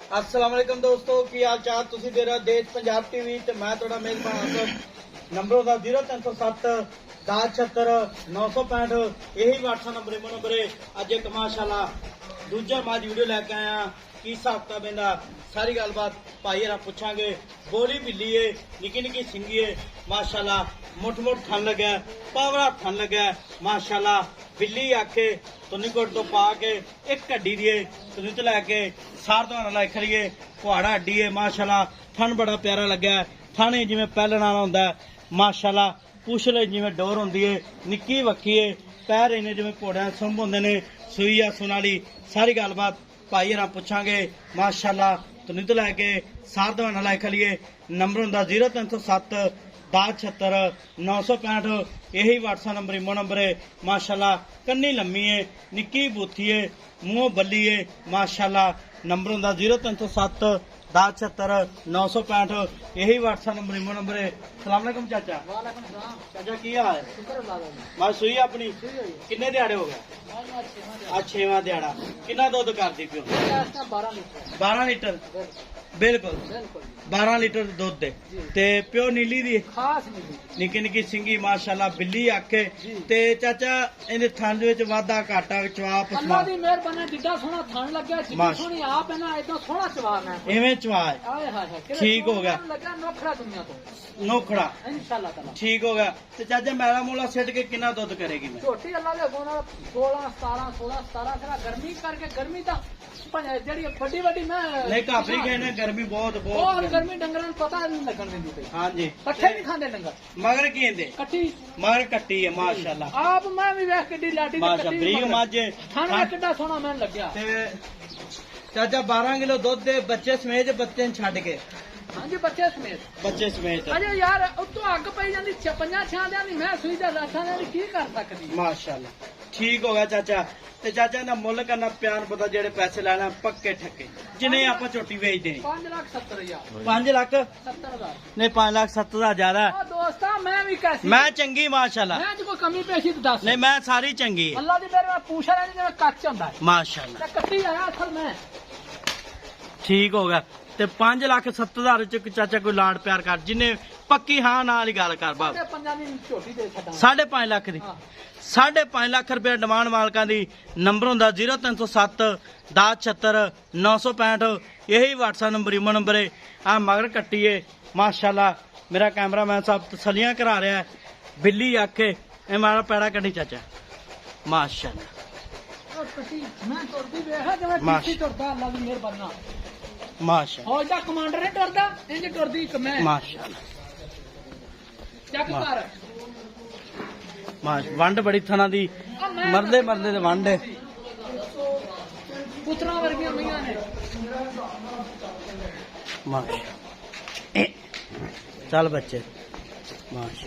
अस्सलाम वालेकुम दोस्तों की हाल चाल तुसी दे रहे देश पंजाब टीवी ते मैं थोड़ा मेजबान नंबरों का 0307 1076 965 यही व्हाट्सएप नंबर है नंबर है अज एक माशाल्लाह दूजा मैं वीडियो लैके आया की हिसाब किताब इहदा सारी गलबात भाई हरा पूछांगे। बोली बिल्ली है निकी निकी सिंगी है माशाल्लाह मुठ मुठ थन लगा पावरा थन लगा माशाल्लाह बिल्ली आखे तो निकोट तो पा के एक कड्डी दिए तो नित लैके सारदाना लाई खड़िए कुहाड़ा हड्डी है माशाल्लाह थन बड़ा प्यारा लगा थन जिवें पैलन आना होंदा माशाल्लाह पुछले जिवें डोर होंदी है निक्की वक्की है पैर इन्हें जिवें घोड़ियां सुंभ होंदे ने सूई आ सुनाली सारी गलबात भाई हरा पूछांगे माशाल्लाह तो नित लैके सारदाना लाई खड़िए नंबर होंदा 0307 1076 965 यही व्हाट्सएप नंबर इमो नंबर है माशाल्लाह कन्नी लम्मी है निक्की बूथी है मुंह बल्ली है माशाल्लाह नंबर होंदा 0307 1076 965 यही व्हाट्सएप नंबर इमो नंबर है। सलाम अलैकुम चाचा। वालेकुम सलाम। चाचा की हाल है? मैं सुई अपनी किन्ने दिहाड़े हो गए? आज 6वां दिहाड़ा। किन्ना दुध करदी पियो? 12 लीटर बिल्कुल 12 लीटर दुध दे ते प्यो नीली दी खास नीली निक्की निक्की सिंगी माशाल्लाह बिल्ली आखे ते चाचा इहदे थन विच वाधा घाटा चवा अल्लाह दी मेहरबानी जिड्डा सोहना थन लगया जिड्डी सोहनी आप है ना इतना सोहना चवाना है इवें चवा है। हाय हाय ठीक हो गया लगा नोखड़ा दुनिया तो नोखड़ा इंशाल्लाह ताला ठीक हो गया ते चाचा मैला मोला सिट के कितना दुध करेगी मैं छोटी अल्लाह दे गोना 16 17 16 17 करा गर्मी करके गर्मी दा जेड़ी बड़ी बड़ी मैं नहीं काफी कहने गर्मी बहुत बहुत गर्मी डंगरां पता नहीं लगन दिंदी पे हां जी पट्ठे नहीं खांदे डंगर मगर की इंदे कट्टी मगर कट्टी है माशाल्लाह आप मैं भी वेख किड्डी लाटी माशाल्लाह ब्रीक माजे खाना किड्डा सोहना मैन लगया ते चाचा 12 किलो दुध दे बच्चे समेत बच्चे छड़ के हाँ जी बच्चे समेत अरे यार उतो अग पई जांदी 5-6 दिहां दी मैं सुई दा राठा ने की कर सकदी माशाल्लाह ठीक हो गया चाचा ते चाचा ना मुल करना प्यार पता जेड़े पैसे लेना पक्के ठक्के जिन्हें आप चोटी बेच देनी 5,70,000 5 लाख 70,000 नहीं 5,70,000 ज्यादा है दोस्ता मैं भी कैसी मैं चंगी माशाल्लाह मैं जो कमी पेशी तो दस नहीं मैं सारी चंगी है अल्लाह दी मेरे में पूछा नहीं जिवें कच्च हुंदा है माशाल्लाह ते कट्टी आया असल में ठीक हो गया ते 5,70,000 च चाचा कोई लाड प्यार कर जिन्हें पक्की हाँ नाल ही गल कर बाप 5.5 लाख दी 5.5 लाख रुपया डिमांड मालकां दी नंबर होंदा 0307 1076 965 यही व्हाट्सएप नंबर इमो नंबर है। आ मगर कट्टी है माशाल्लाह मेरा कैमरामैन साहब तसलियां करा रहा है बिल्ली आखे ए मारा पैड़ा कट्टी चाचा माशाल्लाह माशाल्लाह कमांडर है डरदा इंज डरदी मैं माशाल्लाह चेक कर वंड बड़ी थना दी मरदे मरदे दे वंड पुत्रा वर्गियां मियां ने माशा चल बच्चे माशा